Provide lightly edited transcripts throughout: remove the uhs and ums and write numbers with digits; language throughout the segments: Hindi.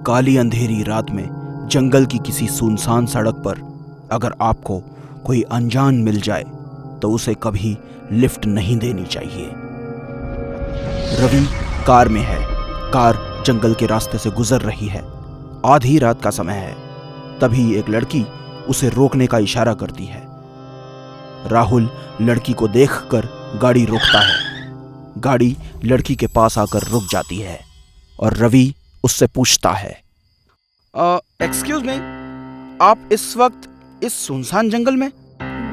काली अंधेरी रात में जंगल की किसी सुनसान सड़क पर अगर आपको कोई अनजान मिल जाए तो उसे कभी लिफ्ट नहीं देनी चाहिए। रवि कार में है। कार जंगल के रास्ते से गुजर रही है। आधी रात का समय है। तभी एक लड़की उसे रोकने का इशारा करती है। राहुल लड़की को देखकर गाड़ी रोकता है। गाड़ी लड़की के पास आकर रुक जाती है और रवि उससे पूछता है, एक्सक्यूज मी, आप इस वक्त इस सुनसान जंगल में?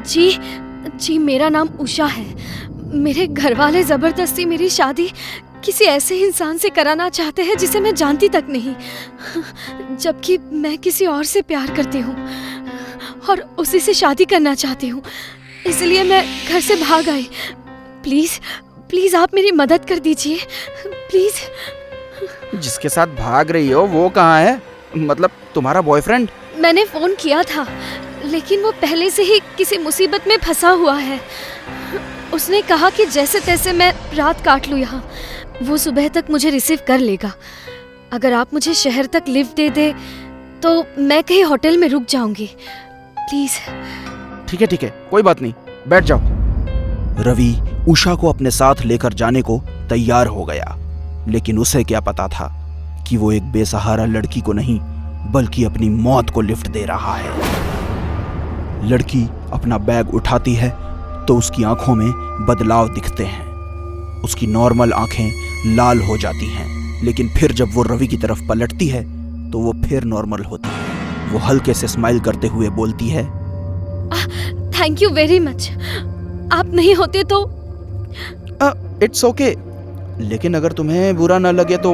जी, मेरा नाम उषा है। मेरे घर वाले जबरदस्ती मेरी शादी किसी ऐसे इंसान से कराना चाहते हैं जिसे मैं जानती तक नहीं, जबकि मैं किसी और से प्यार करती हूँ और उसी से शादी करना चाहती हूँ। इसलिए मैं घर से भाग आई। प्लीज आप मेरी मदद कर दीजिए, प्लीज। जिसके साथ भाग रही हो वो कहाँ है? मतलब तुम्हारा बॉयफ्रेंड? मैंने फोन किया था, लेकिन वो पहले से ही किसी मुसीबत में फंसा हुआ है। उसने कहा कि जैसे तैसे मैं रात काट लूँ यहाँ, वो सुबह तक मुझे रिसीव कर लेगा। अगर आप मुझे शहर तक लिफ्ट दे दे तो मैं कहीं होटल में रुक जाऊंगी, प्लीज। ठीक है, कोई बात नहीं, बैठ जाओ। रवि उषा को अपने साथ लेकर जाने को तैयार हो गया, लेकिन उसे क्या पता था कि वो एक बेसहारा लड़की को नहीं बल्कि अपनी मौत को लिफ्ट दे रहा है। लड़की अपना बैग उठाती है तो उसकी आंखों में बदलाव दिखते हैं। उसकी नॉर्मल आंखें लाल हो जाती हैं, लेकिन फिर जब वो रवि की तरफ पलटती है तो वो फिर नॉर्मल होती है। वो हल्के से स्माइल करते हुए बोलती है, थैंक यू वेरी मच। आप नहीं होते तो। इट्स ओके, लेकिन अगर तुम्हें बुरा न लगे तो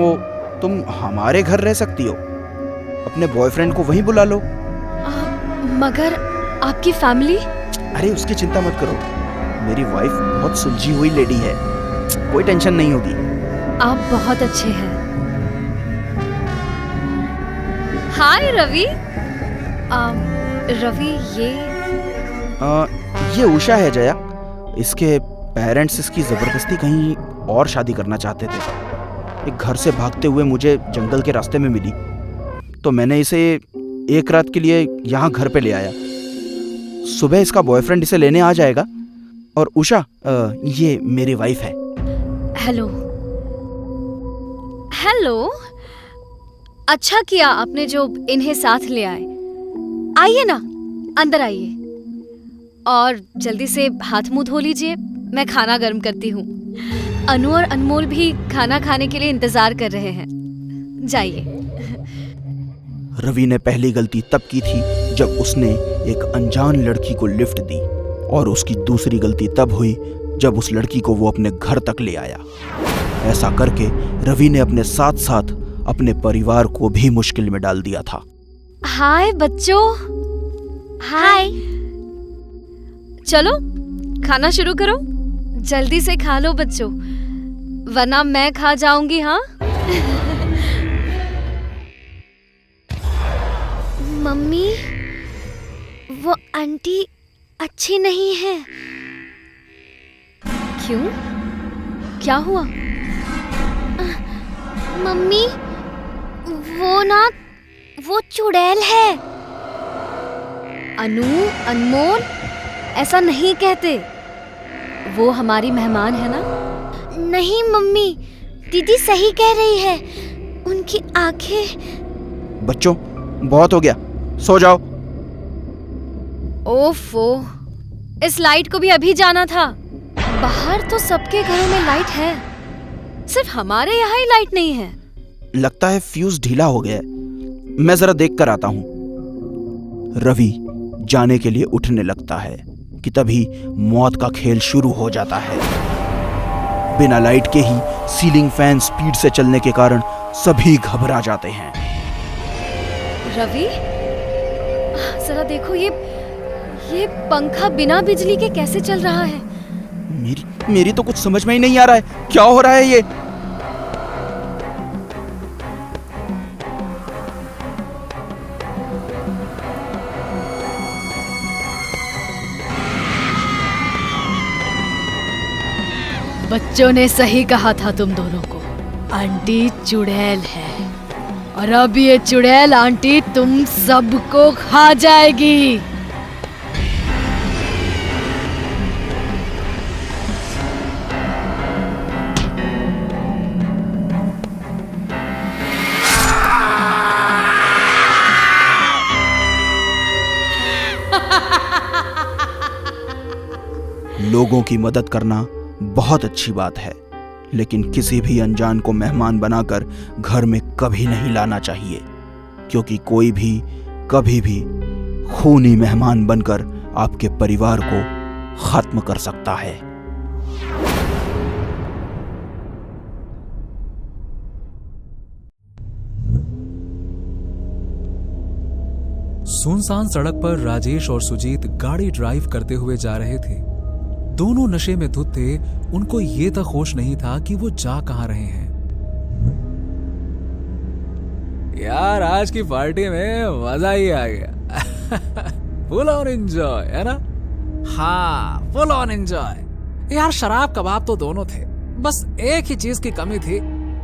तुम हमारे घर रह सकती हो। अपने बॉयफ्रेंड को वहीं बुला लो। मगर आपकी फैमिली? अरे उसकी चिंता मत करो, मेरी वाइफ बहुत सुलझी हुई लेडी है, कोई टेंशन नहीं होगी। आप बहुत अच्छे हैं। हाय रवि। रवि ये उषा है जया। इसके पेरेंट्स इसकी जबरदस्ती कहीं और शादी करना चाहते थे। एक घर से भागते हुए मुझे जंगल के रास्ते में मिली तो मैंने इसे एक रात के लिए यहाँ घर पे ले आया। सुबह इसका बॉयफ्रेंड इसे लेने आ जाएगा। और उषा, ये मेरी वाइफ है। हेलो। अच्छा किया आपने जो इन्हें साथ ले आए। आइए ना, अंदर आइए और जल्दी से हाथ मुंह धो लीजिए। मैं खाना गर्म करती हूँ। अनु और अनमोल भी खाना खाने के लिए इंतजार कर रहे हैं। जाइए। रवि ने पहली गलती तब की थी जब उसने एक अनजान लड़की को लिफ्ट दी, और उसकी दूसरी गलती तब हुई जब उस लड़की को वो अपने घर तक ले आया। ऐसा करके रवि ने अपने साथ साथ अपने परिवार को भी मुश्किल में डाल दिया था। हाय बच्चों। हाय। चलो खाना शुरू करो। जल्दी से खा लो बच्चों, वरना मैं खा जाऊंगी। हाँ मम्मी, वो आंटी अच्छी नहीं है। क्यों? क्या हुआ? मम्मी, वो चुड़ैल है। अनु, अनमोल, ऐसा नहीं कहते। वो हमारी मेहमान है ना। नहीं मम्मी, दीदी सही कह रही है। उनकी आंखें। बच्चों, बहुत हो गया, सो जाओ। ओफो, इस लाइट को भी अभी जाना था। बाहर तो सबके घरों में लाइट है, सिर्फ हमारे यहाँ ही लाइट नहीं है। लगता है फ्यूज ढीला हो गया है। मैं जरा देख कर आता हूँ। रवि जाने के लिए उठने लगता है कि तभी मौत का खेल शुरू हो जाता है। बिना लाइट के ही सीलिंग फैन स्पीड से चलने के कारण सभी घबरा जाते हैं। रवि, जरा देखो, ये पंखा बिना बिजली के कैसे चल रहा है? मेरी तो कुछ समझ में ही नहीं आ रहा है, क्या हो रहा है ये? बच्चों ने सही कहा था तुम दोनों को, आंटी चुड़ैल है और अब ये चुड़ैल आंटी तुम सबको खा जाएगी। लोगों की मदद करना बहुत अच्छी बात है, लेकिन किसी भी अनजान को मेहमान बनाकर घर में कभी नहीं लाना चाहिए, क्योंकि कोई भी कभी भी खूनी मेहमान बनकर आपके परिवार को खत्म कर सकता है। सुनसान सड़क पर राजेश और सुजीत गाड़ी ड्राइव करते हुए जा रहे थे। दोनों नशे में धुत थे। उनको ये तक होश नहीं था कि वो जा कहां रहे हैं। यार आज की पार्टी में मजा ही आ गया। फुल ऑन एंजॉय, है ना? हाँ, फुल ऑन एंजॉय। यार शराब कबाब तो दोनों थे, बस एक ही चीज की कमी थी।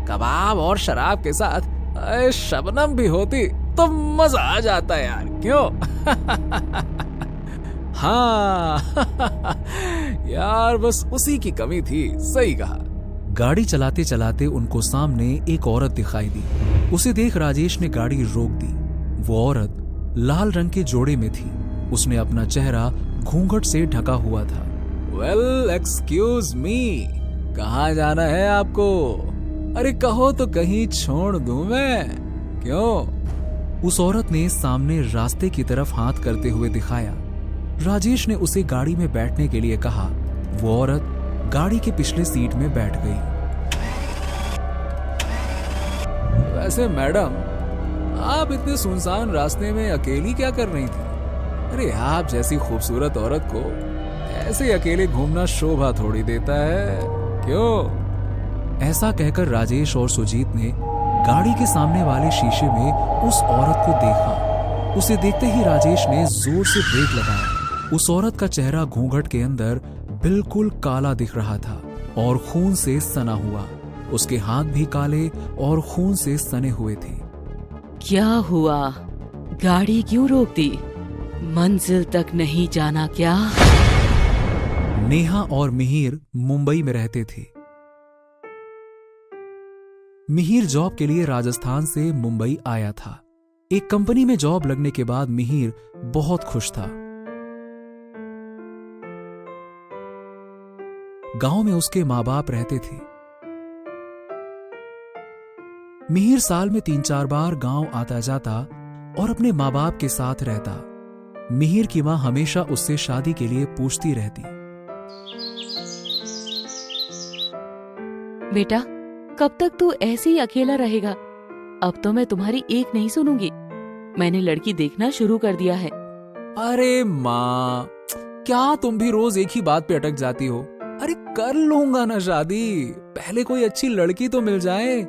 कबाब और शराब के साथ शबनम भी होती तो मजा आ जाता यार, क्यों? हाँ। यार बस उसी की कमी थी, सही कहा। गाड़ी चलाते चलाते उनको सामने एक औरत दिखाई दी। उसे देख राजेश ने गाड़ी रोक दी। वो औरत लाल रंग के जोड़े में थी। उसने अपना चेहरा घूंघट से ढका हुआ था। वेल एक्सक्यूज मी, कहाँ जाना है आपको? अरे कहो तो कहीं छोड़ दूं मैं, क्यों? उस औरत ने सामने रास्ते की तरफ हाथ करते हुए दिखाया। राजेश ने उसे गाड़ी में बैठने के लिए कहा। वो औरत गाड़ी के पिछले सीट में बैठ गई। वैसे मैडम, आप इतने सुनसान रास्ते में अकेली क्या कर रही थी? अरे आप जैसी खूबसूरत औरत को ऐसे अकेले घूमना शोभा थोड़ी देता है, क्यों? ऐसा कहकर राजेश और सुजीत ने गाड़ी के सामने वाले शीशे में उस औरत को देखा। उसे देखते ही राजेश ने जोर से ब्रेक लगाया। उस औरत का चेहरा घूंघट के अंदर बिल्कुल काला दिख रहा था और खून से सना हुआ। उसके हाथ भी काले और खून से सने हुए थे। क्या हुआ? गाड़ी क्यों रोक दी? मंजिल तक नहीं जाना क्या? नेहा और मिहिर मुंबई में रहते थे। मिहिर जॉब के लिए राजस्थान से मुंबई आया था। एक कंपनी में जॉब लगने के बाद मिहिर बहुत खुश था। गांव में उसके माँ बाप रहते थे। मिहिर साल में 3-4 बार गांव आता जाता और अपने माँ बाप के साथ रहता। मिहिर की माँ हमेशा उससे शादी के लिए पूछती रहती। बेटा, कब तक तू ऐसे ही अकेला रहेगा? अब तो मैं तुम्हारी एक नहीं सुनूंगी। मैंने लड़की देखना शुरू कर दिया है। अरे माँ, क्या तुम भी रोज एक ही बात पे अटक जाती हो? अरे कर लूंगा ना शादी, पहले कोई अच्छी लड़की तो मिल जाए,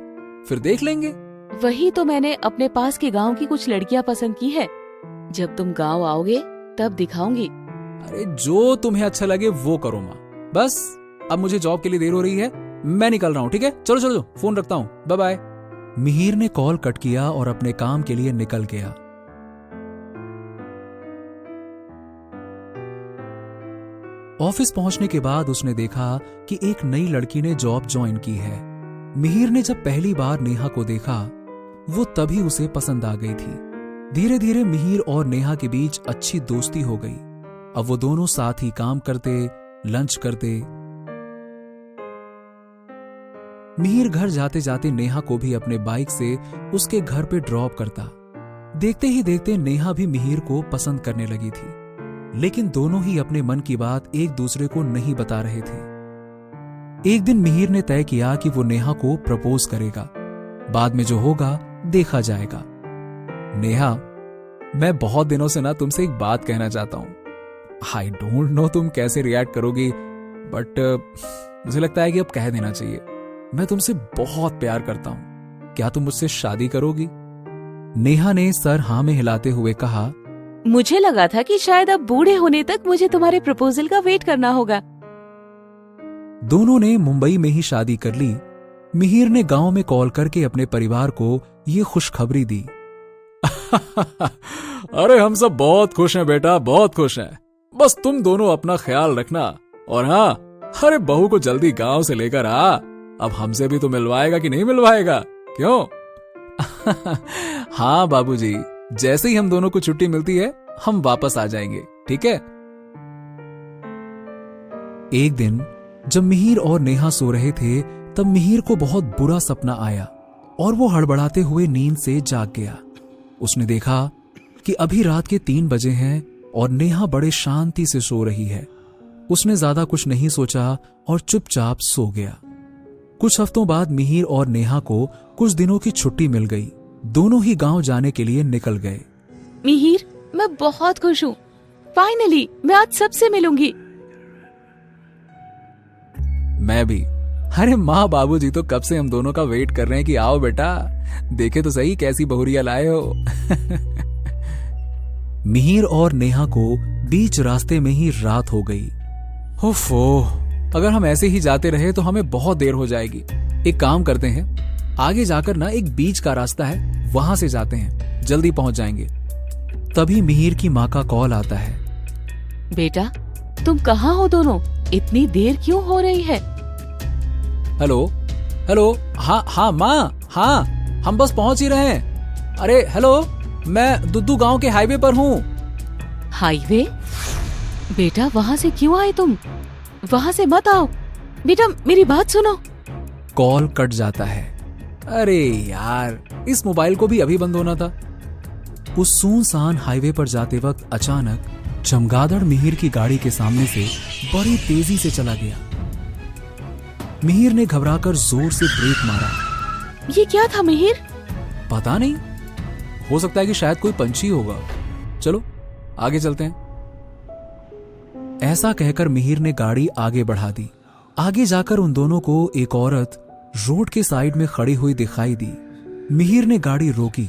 फिर देख लेंगे। वही तो मैंने अपने पास के गांव की कुछ लड़कियां पसंद की है। जब तुम गांव आओगे तब दिखाऊंगी। अरे जो तुम्हें अच्छा लगे वो करो माँ। बस अब मुझे जॉब के लिए देर हो रही है, मैं निकल रहा हूँ, ठीक है? चलो चलो, फोन रखता हूँ, बाय बाय। मिहिर ने कॉल कट किया और अपने काम के लिए निकल गया। ऑफिस पहुंचने के बाद उसने देखा कि एक नई लड़की ने जॉब ज्वाइन की है। मिहिर ने जब पहली बार नेहा को देखा, वो तभी उसे पसंद आ गई थी। धीरे धीरे मिहिर और नेहा के बीच अच्छी दोस्ती हो गई। अब वो दोनों साथ ही काम करते, लंच करते। मिहिर घर जाते जाते नेहा को भी अपने बाइक से उसके घर पे ड्रॉप करता। देखते ही देखते नेहा भी मिहिर को पसंद करने लगी थी, लेकिन दोनों ही अपने मन की बात एक दूसरे को नहीं बता रहे थे। एक दिन मिहिर ने तय किया कि वो नेहा को प्रपोज करेगा। बाद में जो होगा देखा जाएगा। नेहा, मैं बहुत दिनों से ना तुमसे एक बात कहना चाहता हूं। आई डोंट नो तुम कैसे रिएक्ट करोगी, बट मुझे लगता है कि अब कह देना चाहिए। मैं तुमसे बहुत प्यार करता हूं। क्या तुम मुझसे शादी करोगी? नेहा ने सर हाँ में हिलाते हुए कहा। मुझे लगा था कि शायद अब बूढ़े होने तक मुझे तुम्हारे प्रपोजल का वेट करना होगा। दोनों ने मुंबई में ही शादी कर ली। मिहिर ने गांव में कॉल करके अपने परिवार को ये खुशखबरी दी। अरे हम सब बहुत खुश हैं बेटा, बहुत खुश हैं। बस तुम दोनों अपना ख्याल रखना। और हाँ, अरे बहू को जल्दी गांव से लेकर आ। अब हमसे भी तो मिलवाएगा कि नहीं मिलवाएगा, क्यों? हाँ बाबूजी, जैसे ही हम दोनों को छुट्टी मिलती है हम वापस आ जाएंगे, ठीक है? एक दिन जब मिहिर और नेहा सो रहे थे तब मिहिर को बहुत बुरा सपना आया और वो हड़बड़ाते हुए नींद से जाग गया। उसने देखा कि अभी रात के 3 बजे हैं और नेहा बड़े शांति से सो रही है। उसने ज्यादा कुछ नहीं सोचा और चुपचाप सो गया। कुछ हफ्तों बाद मिहिर और नेहा को कुछ दिनों की छुट्टी मिल गई। दोनों ही गांव जाने के लिए निकल गए। मिहिर, मैं बहुत खुश हूँ। फाइनली मैं आज सबसे मिलूंगी। मैं भी। अरे माँ बाबूजी तो कब से हम दोनों का वेट कर रहे हैं कि आओ बेटा, देखे तो सही कैसी बहुरिया लाए हो। मिहिर और नेहा को बीच रास्ते में ही रात हो गई। ओफो, अगर हम ऐसे ही जाते रहे तो हमें बहुत देर हो जाएगी। एक काम करते हैं, आगे जाकर ना एक बीच का रास्ता है, वहां से जाते हैं, जल्दी पहुंच जाएंगे। तभी मिहिर की माँ का कॉल आता है। बेटा, तुम कहाँ हो दोनों? इतनी देर क्यों हो रही है? हेलो हेलो, हाँ माँ, हाँ हम बस पहुंच ही रहे हैं। अरे हेलो, मैं दुद्दू गांव के हाईवे पर हूँ। हाईवे? बेटा, वहां से क्यों आए तुम? वहां से मत आओ बेटा, मेरी बात सुनो। कॉल कट जाता है। अरे यार, इस मोबाइल को भी अभी बंद होना था। उस सुनसान हाईवे पर जाते वक्त अचानक चमगादड़ मिहिर की गाड़ी के सामने से बड़ी तेजी से चला गया। मिहिर ने घबराकर जोर से ब्रेक मारा। ये क्या था मिहिर? पता नहीं, हो सकता है कि शायद कोई पंछी होगा। चलो आगे चलते हैं। ऐसा कहकर मिहिर ने गाड़ी आगे बढ़ा दी। आगे जाकर उन दोनों को एक औरत रोड के साइड में खड़ी हुई दिखाई दी। मिहिर ने गाड़ी रोकी।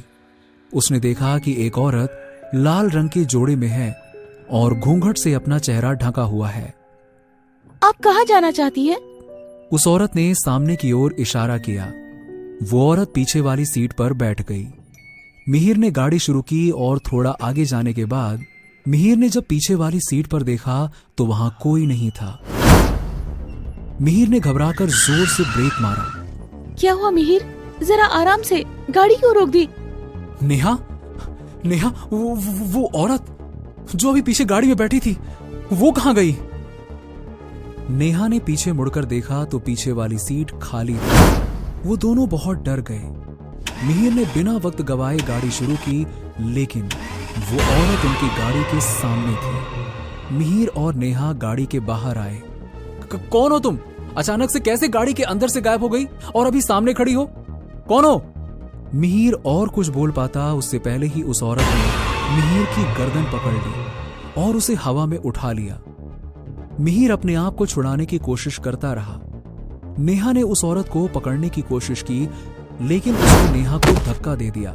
उसने देखा कि एक औरत लाल रंग के जोड़े में है और घूंघट से अपना चेहरा ढका हुआ है। आप कहाँ जाना चाहती है? उस औरत ने सामने की ओर इशारा किया। वो औरत पीछे वाली सीट पर बैठ गई। मिहिर ने गाड़ी शुरू की और थोड़ा आगे जाने के बाद मिहिर ने जब पीछे वाली सीट पर देखा तो वहां कोई नहीं था। मिहिर ने घबराकर जोर से ब्रेक मारा। क्या हुआ मिहिर? जरा आराम से, गाड़ी क्यों रोक दी? नेहा, नेहा, वो औरत जो अभी पीछे गाड़ी में बैठी थी, वो कहां गई? नेहा ने पीछे मुड़कर देखा तो पीछे वाली सीट खाली थी। वो दोनों बहुत डर गए। मिहिर ने बिना वक्त गवाए गाड़ी शुरू की, लेकिन वो औरत उनकी गाड़ी के सामने थी। मिहिर और नेहा गाड़ी के बाहर आए। कौन हो तुम? अचानक से कैसे गाड़ी के अंदर से गायब हो गई और अभी सामने खड़ी हो? कौन हो? मिहिर और कुछ बोल पाता उससे पहले ही उस औरत ने मिहिर की गर्दन पकड़ ली और उसे हवा में उठा लिया। मिहिर अपने आप को छुड़ाने की कोशिश करता रहा। नेहा ने उस औरत को पकड़ने की कोशिश की, लेकिन उसने नेहा को धक्का दे दिया।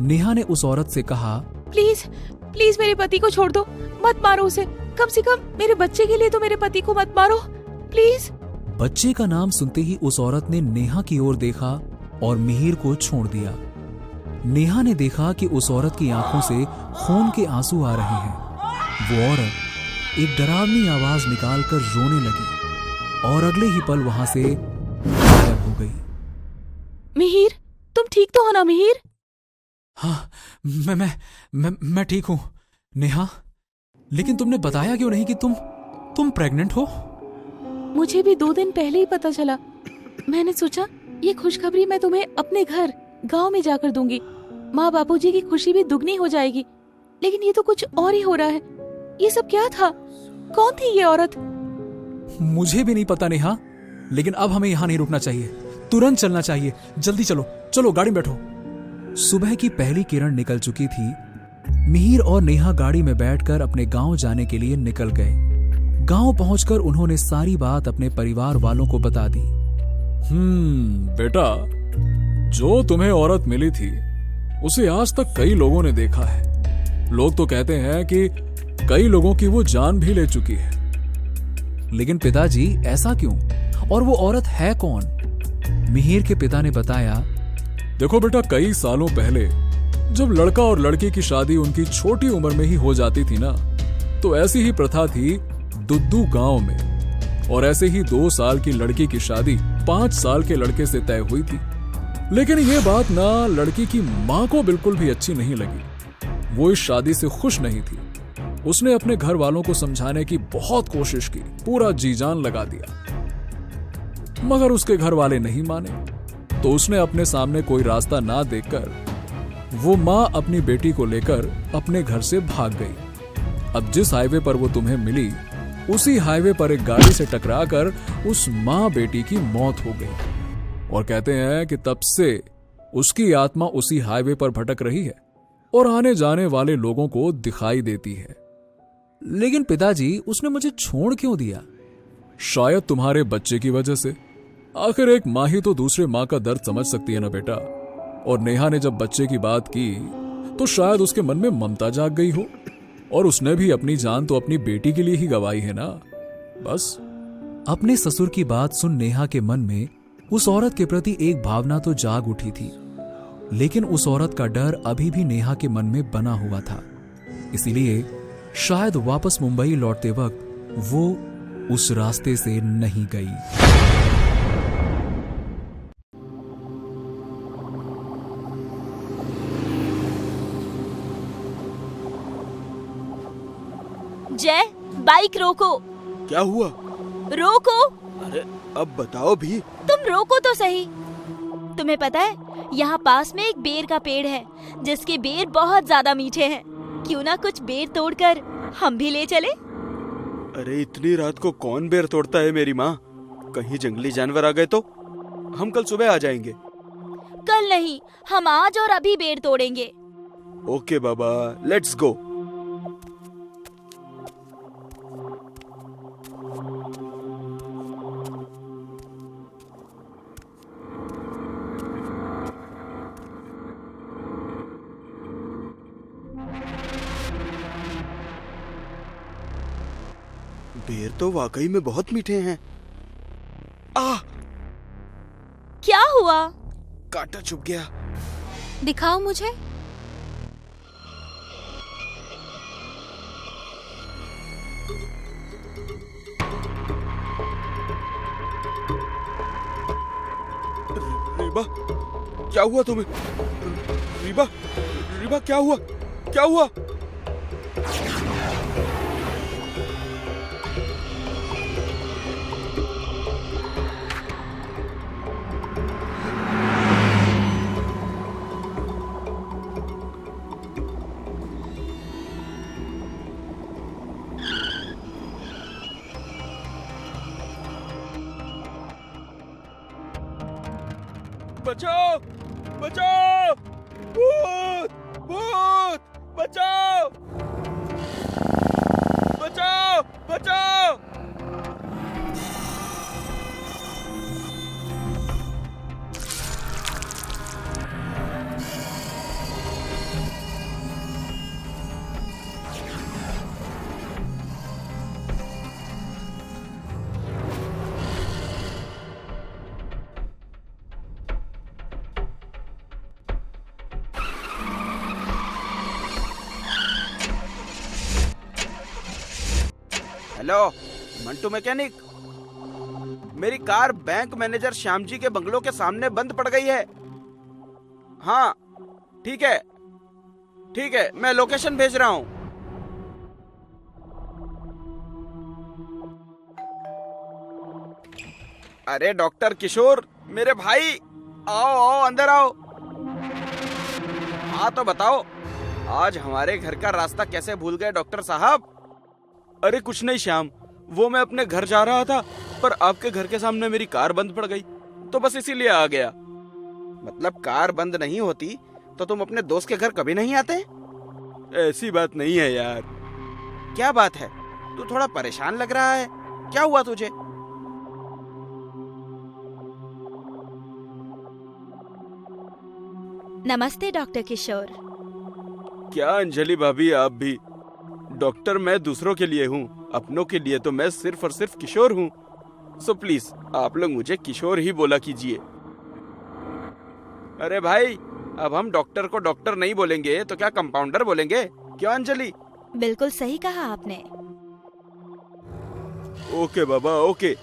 नेहा ने उस औरत से कहा, प्लीज प्लीज मेरे पति को छोड़ दो, मत मारो उसे। कम से कम मेरे बच्चे के लिए तो मेरे पति को मत मारो, प्लीज। बच्चे का नाम सुनते ही उस औरत ने नेहा की ओर देखा और मिहिर को छोड़ दिया। नेहा ने देखा कि उस औरत की आंखों से खून के आंसू आ रहे हैं। वो औरत एक डरावनी आवाज निकालकर रोने लगी और अगले ही पल वहां से गायब हो गई। मिहिर, तुम ठीक तो हो ना मिहिर? हाँ, मैं ठीक हूं नेहा, लेकिन तुमने बताया क्यों नहीं कि तुम प्रेग्नेंट हो? मुझे भी 2 दिन पहले ही पता चला। मैंने सोचा ये खुशखबरी मैं तुम्हें अपने घर गांव में जाकर दूंगी। माँ बापूजी की खुशी भी दुगनी हो जाएगी। लेकिन ये तो कुछ और ही हो रहा है। ये सब क्या था? कौन थी ये औरत? मुझे भी नहीं पता नेहा, लेकिन अब हमें यहाँ नहीं रुकना चाहिए, तुरंत चलना चाहिए। जल्दी चलो, चलो गाड़ी में बैठो। सुबह की पहली किरण निकल चुकी थी। मिहिर और नेहा गाड़ी में बैठकर अपने गांव जाने के लिए निकल गए। गांव पहुंचकर उन्होंने सारी बात अपने परिवार वालों को बता दी। बेटा, जो तुम्हें औरत मिली थी उसे आज तक कई लोगों ने देखा है। लोग तो कहते हैं कि कई लोगों की वो जान भी ले चुकी है। लेकिन पिताजी, ऐसा क्यों? और वो औरत है कौन? मिहिर के पिता ने बताया, देखो बेटा, कई सालों पहले जब लड़का और लड़की की शादी उनकी छोटी उम्र में ही हो जाती थी ना, तो ऐसी ही प्रथा थी दुद्दू गांव में, और ऐसे ही 2 साल की लड़की की शादी 5 साल के लड़के से तय हुई थी। लेकिन यह बात ना लड़की की मां को बिल्कुल भी अच्छी नहीं लगी। वो इस शादी से खुश नहीं थी। उसने अपने घर वालों को समझाने की बहुत कोशिश की, पूरा जी जान लगा दिया, मगर उसके घर वाले नहीं माने। तो उसने अपने सामने कोई रास्ता ना देखकर वो मां अपनी बेटी को लेकर अपने घर से भाग गई। अब जिस हाईवे पर वो तुम्हें मिली, उसी हाईवे पर एक गाड़ी से टकराकर उस मां बेटी की मौत हो गई। और कहते हैं कि तब से उसकी आत्मा उसी हाईवे पर भटक रही है और आने जाने वाले लोगों को दिखाई देती है। लेकिन पिताजी, उसने मुझे छोड़ क्यों दिया? शायद तुम्हारे बच्चे की वजह से। आखिर एक माँ ही तो दूसरे माँ का दर्द समझ सकती है ना बेटा। और नेहा ने जब बच्चे की बात की तो शायद उसके मन में ममता जाग गई हो, और उसने भी अपनी जान तो अपनी बेटी के लिए ही गंवाई है ना, बस। अपने ससुर की बात सुन नेहा के मन में उस औरत के प्रति एक भावना तो जाग उठी थी, लेकिन उस औरत का डर अभी भी नेहा के मन में बना हुआ था। इसीलिए शायद वापस मुंबई लौटते वक्त वो उस रास्ते से नहीं गई। जय, बाइक रोको। क्या हुआ? रोको। अरे अब बताओ भी। तुम रोको तो सही। तुम्हें पता है, यहाँ पास में एक बेर का पेड़ है जिसके बेर बहुत ज्यादा मीठे हैं। क्यों ना कुछ बेर तोड़कर हम भी ले चले? अरे इतनी रात को कौन बेर तोड़ता है मेरी माँ? कहीं जंगली जानवर आ गए तो? हम कल सुबह आ जाएंगे। कल नहीं, हम आज और अभी बेर तोड़ेंगे। Okay Baba, let's go. बेर तो वाकई में बहुत मीठे हैं। क्या हुआ? कांटा चुभ गया। दिखाओ मुझे। रीबा, क्या हुआ तुम्हें? रीबा, रीबा क्या हुआ? क्या हुआ? बचाओ! बचाओ! भूत! भूत! बचाओ! बचाओ! बचाओ! Hello, Mantu mechanic. मेरी car bank manager Shyam ji के बंगलों के सामने बंद पड़ गई है। हाँ, ठीक है, ठीक है, मैं लोकेशन भेज रहा हूँ। अरे डॉक्टर किशोर, मेरे भाई, आओ आओ, अंदर आओ। हाँ तो बताओ, आज हमारे घर का रास्ता कैसे भूल गए डॉक्टर साहब? अरे कुछ नहीं श्याम, वो मैं अपने घर जा रहा था, पर आपके घर के सामने मेरी कार बंद पड़ गई, तो बस इसीलिए आ गया। मतलब कार बंद नहीं होती तो तुम अपने दोस्त के घर कभी नहीं आते? ऐसी बात नहीं है यार। क्या बात है? तू थोड़ा परेशान लग रहा है, क्या हुआ तुझे? नमस्ते डॉक्टर किशोर। क्या अंजलि भाभी, आप भी? डॉक्टर मैं दूसरों के लिए हूँ, अपनों के लिए तो मैं सिर्फ और सिर्फ किशोर हूँ। सो प्लीज आप लोग मुझे किशोर ही बोला कीजिए। अरे भाई, अब हम डॉक्टर को डॉक्टर नहीं बोलेंगे तो क्या कंपाउंडर बोलेंगे? क्यों अंजलि? बिल्कुल सही कहा आपने। ओके बाबा ओके,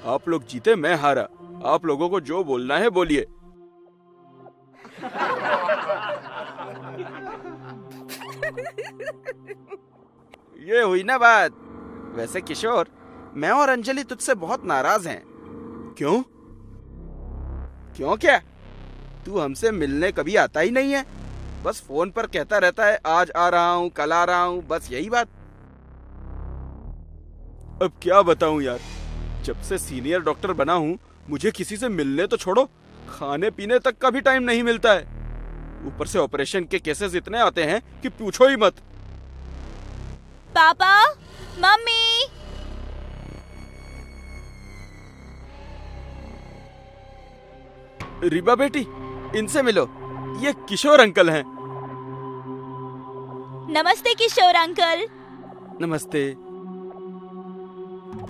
आप लोग जीते मैं हारा। आप लोगों को जो बोलना है बोलिए। ये हुई ना बात। वैसे किशोर, मैं और अंजलि तुझसे बहुत नाराज हैं। क्यों? क्यों क्या? तू हमसे मिलने कभी आता ही नहीं है, बस फोन पर कहता रहता है आज आ रहा हूँ, कल आ रहा हूँ, बस यही बात। अब क्या बताऊं यार, जब से सीनियर डॉक्टर बना हूँ मुझे किसी से मिलने तो छोड़ो, खाने पीने तक का भी टाइम नहीं मिलता है। ऊपर से ऑपरेशन के केसेस इतने आते हैं कि पूछो ही मत। पापा, मम्मी, रीबा बेटी, इनसे मिलो, ये किशोर अंकल हैं। नमस्ते किशोर अंकल। नमस्ते।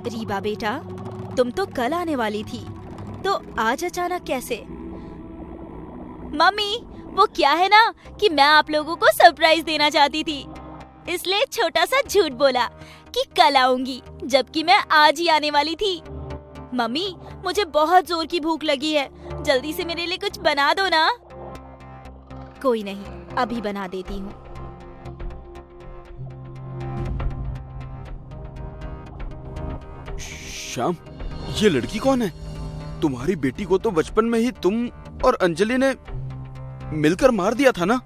रीबा बेटा, तुम तो कल आने वाली थी, तो आज अचानक कैसे? मम्मी, वो क्या है ना कि मैं आप लोगों को सरप्राइज देना चाहती थी, इसलिए छोटा सा झूठ बोला कि कल आऊंगी, जबकि मैं आज ही आने वाली थी। मम्मी, मुझे बहुत जोर की भूख लगी है, जल्दी से मेरे लिए कुछ बना दो ना। कोई नहीं, अभी बना देती हूँ। श्याम, ये लड़की कौन है? तुम्हारी बेटी को तो बचपन में ही तुम और अंजलि ने मिलकर मार दिया था ना?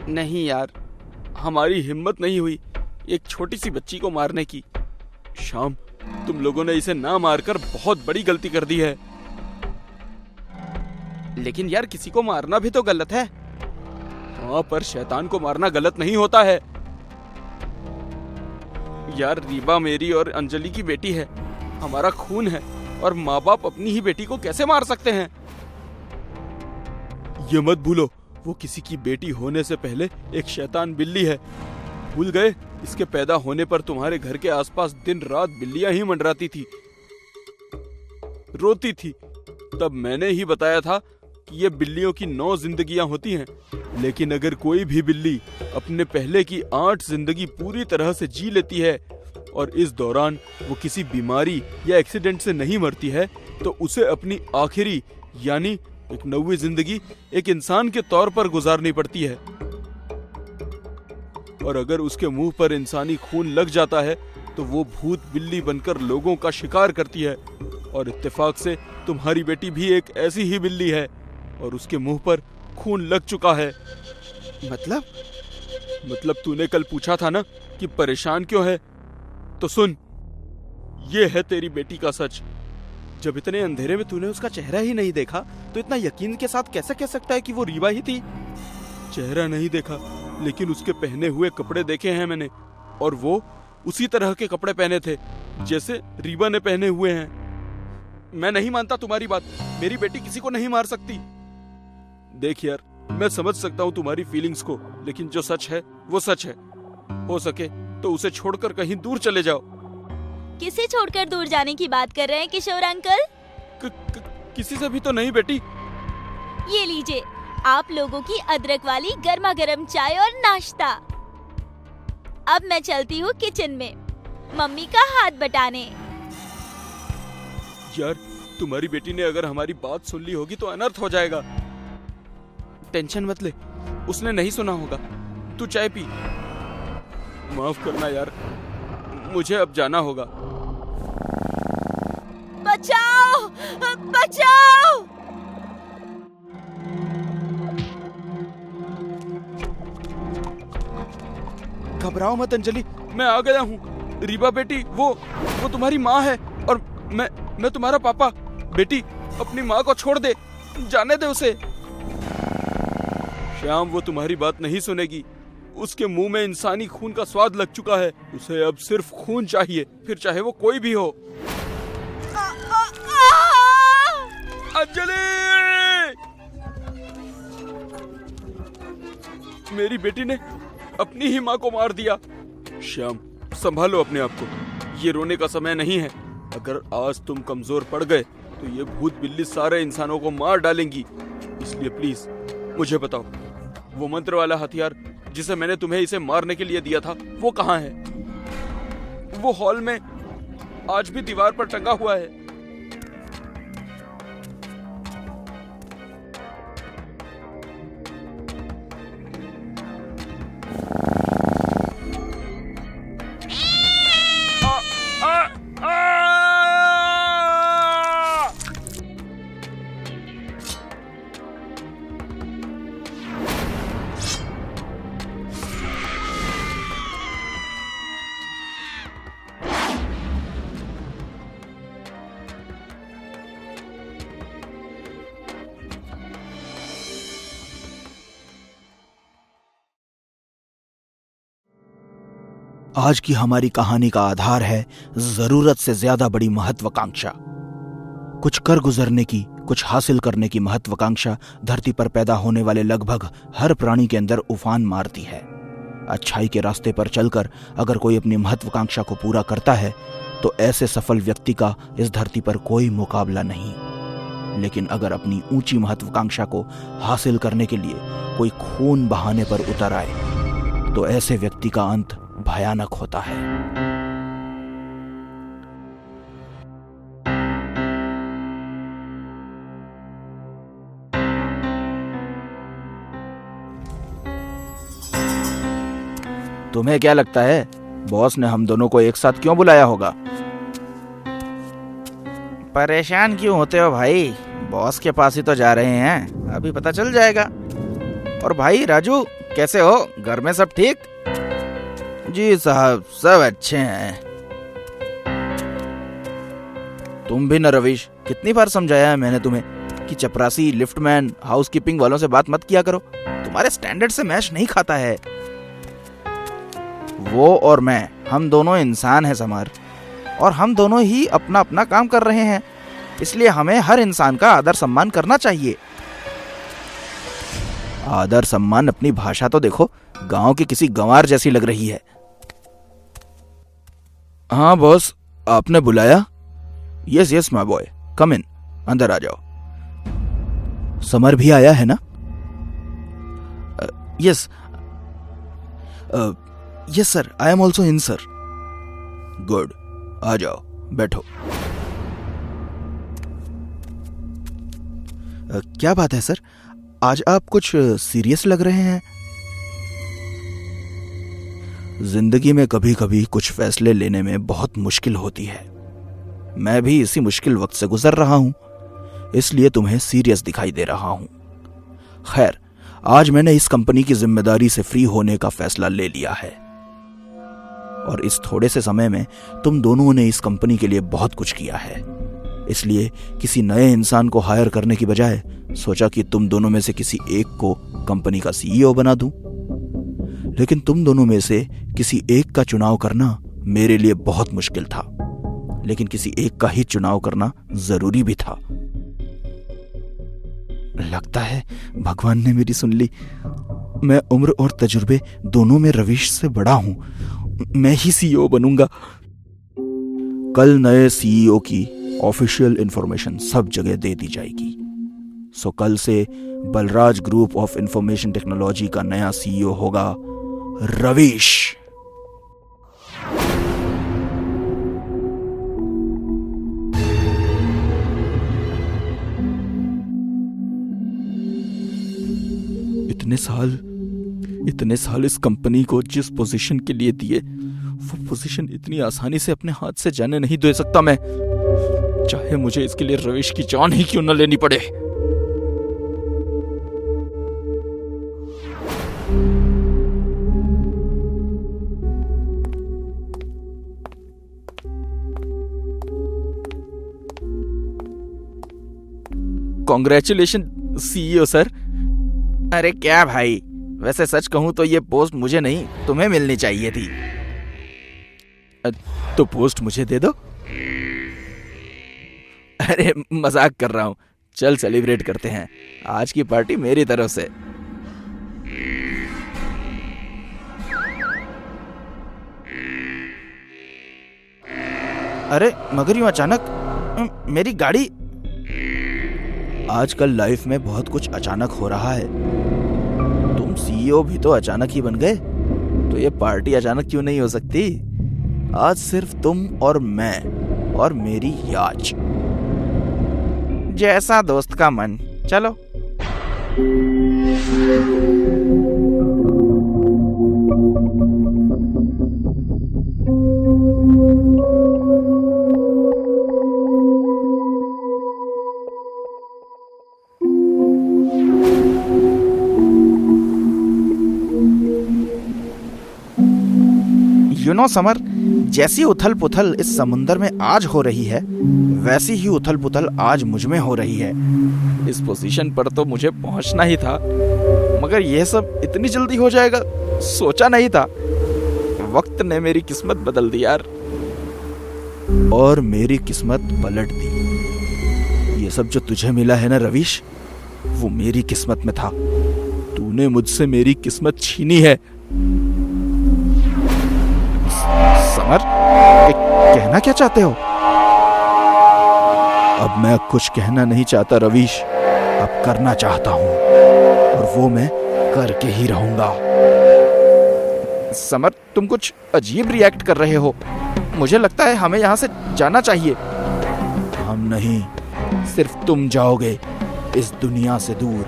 नहीं यार, हमारी हिम्मत नहीं हुई एक छोटी सी बच्ची को मारने की। श्याम, तुम लोगों ने इसे ना मारकर बहुत बड़ी गलती कर दी है। लेकिन यार, किसी को मारना भी तो गलत है। हाँ, पर शैतान को मारना गलत नहीं होता है। यार, रीबा मेरी और अंजलि की बेटी है, हमारा खून है, और माँ बाप अपनी ही बेटी को कैसे मार सकते हैं? ये मत भूलो, वो किसी की बेटी होने से पहले एक शैतान बिल्ली है। भूल गए? इसके पैदा होने पर तुम्हारे घर के आसपास दिन रात बिल्लियां ही मंडराती थी, रोती थी। तब मैंने ही बताया था कि ये बिल्लियों की 9 जिंदगियां होती हैं, लेकिन अगर कोई भी बिल्ली अपने पहले की 8 जिंदगी पूरी तरह से जी लेती है और इस दौरान वो किसी बीमारी या एक्सीडेंट से नहीं मरती है, तो उसे अपनी आखिरी यानी एक 9वीं जिंदगी एक इंसान के तौर पर गुजारनी पड़ती है। और अगर उसके मुंह पर इंसानी खून लग जाता है तो वो भूत बिल्ली बनकर लोगों का शिकार करती है। और इत्तेफाक से तुम्हारी बेटी भी एक ऐसी ही बिल्ली है और उसके मुंह पर खून लग चुका है। मतलब तूने कल पूछा था ना कि परेशान क्यों है, तो सुन, ये है तेरी बेटी का सच। जब इतने अंधेरे में तूने उसका चेहरा ही नहीं देखा तो इतना यकीन के साथ कैसे कह सकता है कि वो रीबा ही थी? चेहरा नहीं देखा, लेकिन उसके पहने हुए कपड़े देखे हैं मैंने, और वो उसी तरह के कपड़े पहने थे जैसे रीबा ने पहने हुए हैं। मैं नहीं मानता तुम्हारी बात, मेरी बेटी किसी को नहीं मार सकती। देख यार, मैं समझ सकता हूँ तुम्हारी फीलिंग्स को, लेकिन जो सच है वो सच है। हो सके तो उसे छोड़कर कहीं दूर चले जाओ। किसे छोड़कर दूर जाने की बात कर रहे हैं किशोर अंकल? किसी से भी तो नहीं बेटी। ये लीजिए आप लोगों की अदरक वाली गर्मा गर्म चाय और नाश्ता। अब मैं चलती हूँ किचन में मम्मी का हाथ बटाने। यार, तुम्हारी बेटी ने अगर हमारी बात सुन ली होगी तो अनर्थ हो जाएगा। टेंशन मत ले, उसने नहीं सुना होगा। तू चाय पी। माफ करना यार, मुझे अब जाना होगा। बचाओ, बचाओ! घबराओ मत अंजलि, मैं आ गया हूँ। रीबा बेटी, वो तुम्हारी माँ है और मैं तुम्हारा पापा। बेटी, अपनी माँ को छोड़ दे, जाने दे उसे। श्याम, वो तुम्हारी बात नहीं सुनेगी। उसके मुंह में इंसानी खून का स्वाद लग चुका है। उसे अब सिर्फ खून चाहिए, फिर चाहे वो कोई भी हो। अंजलि! मेरी बेटी ने अपनी ही माँ को मार दिया। श्याम, संभालो अपने आप को, ये रोने का समय नहीं है। अगर आज तुम कमजोर पड़ गए तो ये भूत बिल्ली सारे इंसानों को मार डालेंगी। इसलिए प्लीज मुझे बताओ, वो मंत्र वाला हथियार जिसे मैंने तुम्हें इसे मारने के लिए दिया था वो कहाँ है? वो हॉल में आज भी दीवार पर टंगा हुआ है। आज की हमारी कहानी का आधार है जरूरत से ज्यादा बड़ी महत्वाकांक्षा। कुछ कर गुजरने की, कुछ हासिल करने की महत्वाकांक्षा धरती पर पैदा होने वाले लगभग हर प्राणी के अंदर उफान मारती है। अच्छाई के रास्ते पर चलकर अगर कोई अपनी महत्वाकांक्षा को पूरा करता है तो ऐसे सफल व्यक्ति का इस धरती पर कोई मुकाबला नहीं। लेकिन अगर अपनी ऊंची महत्वाकांक्षा को हासिल करने के लिए कोई खून बहाने पर उतर आए तो ऐसे व्यक्ति का अंत भयानक होता है। तुम्हें क्या लगता है बॉस ने हम दोनों को एक साथ क्यों बुलाया होगा? परेशान क्यों होते हो भाई? बॉस के पास ही तो जा रहे हैं, अभी पता चल जाएगा। और भाई राजू, कैसे हो? घर में सब ठीक? जी साहब, सब अच्छे हैं। तुम भी न रवीश, कितनी बार समझाया है मैंने तुम्हें कि चपरासी, लिफ्टमैन, हाउसकीपिंग वालों से बात मत किया करो, तुम्हारे स्टैंडर्ड से मैच नहीं खाता है। वो और मैं, हम दोनों इंसान हैं समर, और हम दोनों ही अपना अपना काम कर रहे हैं, इसलिए हमें हर इंसान का आदर सम्मान करना चाहिए। आदर सम्मान? अपनी भाषा तो देखो, गांव की किसी गंवार जैसी लग रही है। हाँ बॉस, आपने बुलाया? Yes yes my boy, come in, अंदर आ जाओ। समर भी आया है ना? Yes yes sir, I am also in sir. Good, आ जाओ, बैठो। क्या बात है सर, आज आप कुछ सीरियस लग रहे हैं। जिंदगी में कभी कभी कुछ फैसले लेने में बहुत मुश्किल होती है। मैं भी इसी मुश्किल वक्त से गुजर रहा हूं, इसलिए तुम्हें सीरियस दिखाई दे रहा हूं। खैर, आज मैंने इस कंपनी की जिम्मेदारी से फ्री होने का फैसला ले लिया है, और इस थोड़े से समय में तुम दोनों ने इस कंपनी के लिए बहुत कुछ किया है। इसलिए किसी नए इंसान को हायर करने की बजाय सोचा कि तुम दोनों में से किसी एक को कंपनी का सीईओ बना दूं। लेकिन तुम दोनों में से किसी एक का चुनाव करना मेरे लिए बहुत मुश्किल था, लेकिन किसी एक का ही चुनाव करना जरूरी भी था। लगता है भगवान ने मेरी सुन ली। मैं उम्र और तजुर्बे दोनों में रवीश से बड़ा हूं, मैं ही सीईओ बनूंगा। कल नए सीईओ की ऑफिशियल इंफॉर्मेशन सब जगह दे दी जाएगी। सो कल से Balraj group of information technology का नया सीईओ होगा रवीश। इतने साल इस कंपनी को जिस पोजीशन के लिए दिए, वो पोजीशन इतनी आसानी से अपने हाथ से जाने नहीं दे सकता मैं, चाहे मुझे इसके लिए रवीश की जान ही क्यों न लेनी पड़े। Congratulation CEO sir. अरे क्या भाई, वैसे सच कहूं तो ये पोस्ट मुझे नहीं, तुम्हें मिलनी चाहिए थी। तो पोस्ट मुझे दे दो। अरे मजाक कर रहा हूं, चल सेलिब्रेट करते हैं, आज की पार्टी मेरी तरफ से। अरे मगर यूं अचानक, मेरी गाड़ी आजकल लाइफ में बहुत कुछ अचानक हो रहा है। तुम सीईओ भी तो अचानक ही बन गए, तो ये पार्टी अचानक क्यों नहीं हो सकती? आज सिर्फ तुम और मैं और मेरी याच। जैसा दोस्त का मन, चलो। समर, जैसी उथल पुथल इस समुंदर में आज हो रही है, वैसी ही उथल पुथल आज मुझ में हो रही है। इस पोजीशन पर तो मुझे पहुंचना ही था, मगर यह सब इतनी जल्दी हो जाएगा सोचा नहीं था। वक्त ने मेरी किस्मत बदल दी यार, और मेरी किस्मत पलट दी। ये सब जो तुझे मिला है ना रवीश, वो मेरी किस्मत में था। तूने मुझसे मेरी किस्मत छीनी है। समर, कहना क्या चाहते हो? अब मैं कुछ कहना नहीं चाहता रवीश, अब करना चाहता हूं, और वो मैं करके ही रहूंगा। समर, तुम कुछ अजीब रिएक्ट कर रहे हो। मुझे लगता है हमें यहां से जाना चाहिए। हम नहीं, सिर्फ तुम जाओगे इस दुनिया से दूर,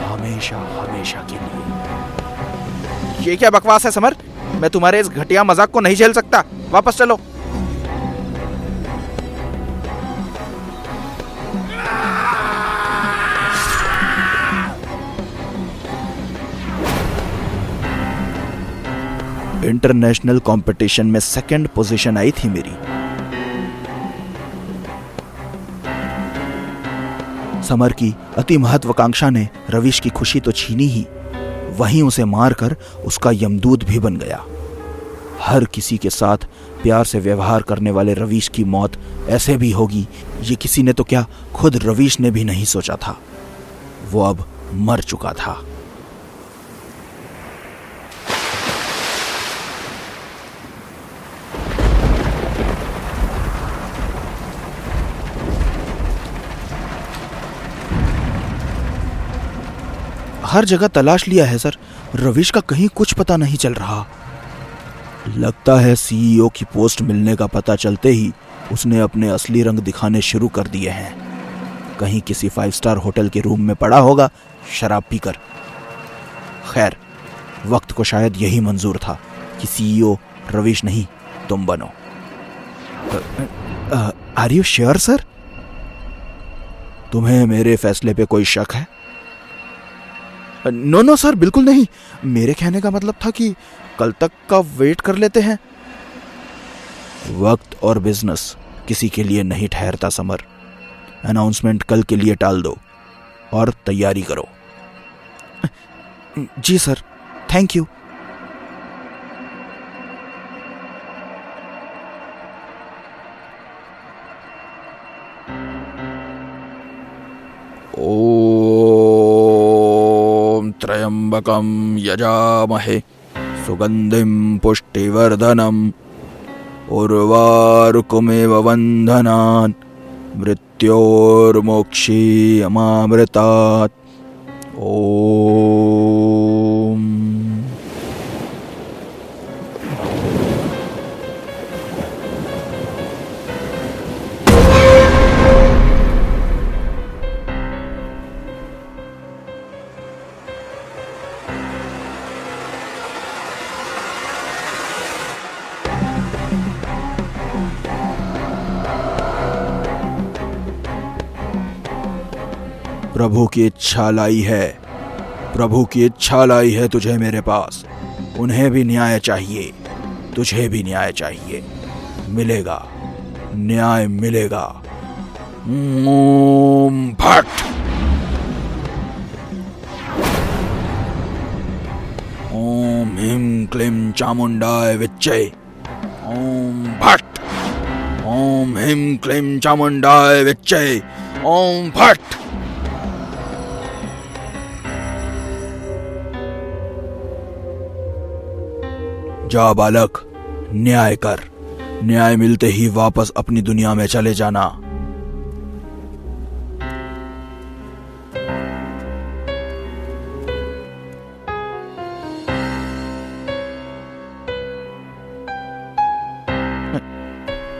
हमेशा हमेशा के लिए। ये क्या बकवास है समर? मैं तुम्हारे इस घटिया मजाक को नहीं झेल सकता। वापस चलो। इंटरनेशनल कंपटीशन में सेकंड पोजीशन आई थी मेरी। समर की अति महत्वाकांक्षा ने रवीश की खुशी तो छीनी ही, वहीं उसे मारकर उसका यमदूत भी बन गया। हर किसी के साथ प्यार से व्यवहार करने वाले रवीश की मौत ऐसे भी होगी, ये किसी ने तो क्या, खुद रवीश ने भी नहीं सोचा था। वो अब मर चुका था। हर जगह तलाश लिया है सर, रवीश का कहीं कुछ पता नहीं चल रहा। लगता है सीईओ की पोस्ट मिलने का पता चलते ही उसने अपने असली रंग दिखाने शुरू कर दिए हैं। कहीं किसी 5 स्टार होटल के रूम में पड़ा होगा शराब पीकर। खैर, वक्त को शायद यही मंजूर था कि सीईओ रवीश नहीं तुम बनो। Are you sure sir? तुम्हें मेरे फैसले पे कोई शक है? नो सर, बिल्कुल नहीं। मेरे कहने का मतलब था कि कल तक का वेट कर लेते हैं। वक्त और बिजनेस किसी के लिए नहीं ठहरता समर। अनाउंसमेंट कल के लिए टाल दो और तैयारी करो। जी सर, थैंक यू। ओम त्र्यंबकं यजामहे सुगंधिं पुष्टिवर्धनम् उर्वारुकमेव वन्धनान् मृत्योर्मोक्षीयमामृतात्। ओम। प्रभु की इच्छा लाई है, प्रभु की इच्छा लाई है तुझे मेरे पास। उन्हें भी न्याय चाहिए, तुझे भी न्याय चाहिए। मिलेगा, न्याय मिलेगा। ओम भट। ओम ह्रीं क्लीं चामुंडाय विच्चे। ओम भट। ओम ह्रीं क्लीं चामुंडाय विच्चे। ओम भट। जा बालक, न्याय कर। न्याय मिलते ही वापस अपनी दुनिया में चले जाना।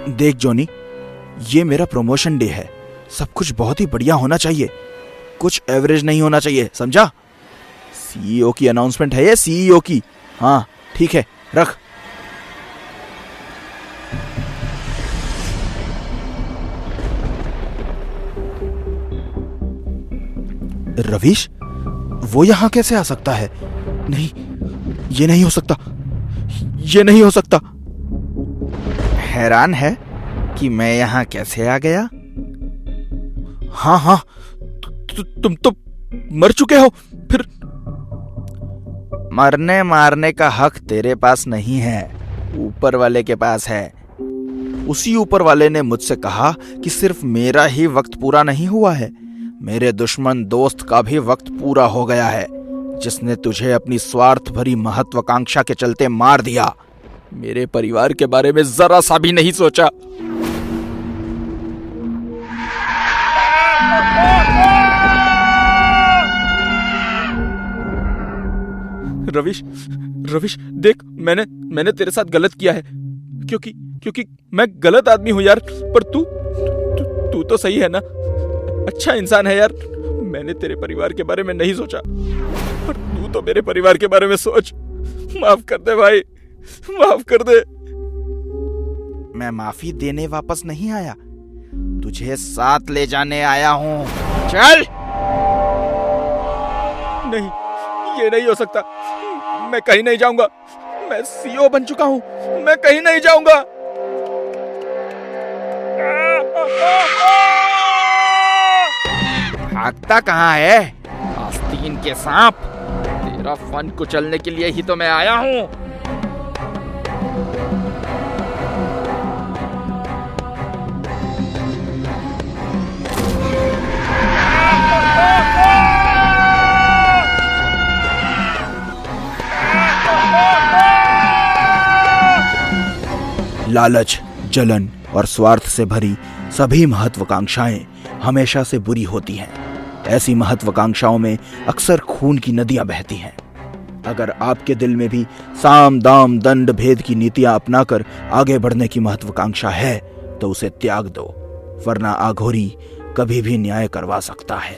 देख जॉनी, ये मेरा प्रमोशन डे है, सब कुछ बहुत ही बढ़िया होना चाहिए, कुछ एवरेज नहीं होना चाहिए, समझा? सीईओ की अनाउंसमेंट है ये, सीईओ की। हाँ ठीक है, रख। रवीश, वो यहां कैसे आ सकता है? नहीं, ये नहीं हो सकता, ये नहीं हो सकता। हैरान है कि मैं यहां कैसे आ गया? हाँ हाँ, तुम तो मर चुके हो। फिर मरने मारने का हक तेरे पास नहीं है, ऊपर वाले के पास है। उसी ऊपर वाले ने मुझसे कहा कि सिर्फ मेरा ही वक्त पूरा नहीं हुआ है, मेरे दुश्मन दोस्त का भी वक्त पूरा हो गया है, जिसने तुझे अपनी स्वार्थ भरी महत्वाकांक्षा के चलते मार दिया। मेरे परिवार के बारे में जरा सा भी नहीं सोचा। रवीश, रवीश देख, मैंने तेरे साथ गलत किया है, क्योंकि मैं गलत आदमी हूं यार। पर तू तो सही है ना, अच्छा इंसान है यार। मैंने तेरे परिवार के बारे में नहीं सोचा, पर तू तो मेरे परिवार के बारे में सोच। माफ कर दे भाई, माफ कर दे। मैं माफी देने वापस नहीं आया, तुझे साथ ले जाने आया हूं। चल। नहीं, ये नहीं हो सकता, मैं कहीं नहीं जाऊंगा। मैं सीईओ बन चुका हूं, मैं कहीं नहीं जाऊंगा। भागता कहाँ है आस्तीन के सांप? तेरा फन कुचलने के लिए ही तो मैं आया हूं। लालच, जलन और स्वार्थ से भरी सभी महत्वाकांक्षाएं हमेशा से बुरी होती हैं। ऐसी महत्वाकांक्षाओं में अक्सर खून की नदियां बहती हैं। अगर आपके दिल में भी साम दाम दंड भेद की नीतियां अपनाकर आगे बढ़ने की महत्वाकांक्षा है तो उसे त्याग दो, वरना आघोरी कभी भी न्याय करवा सकता है।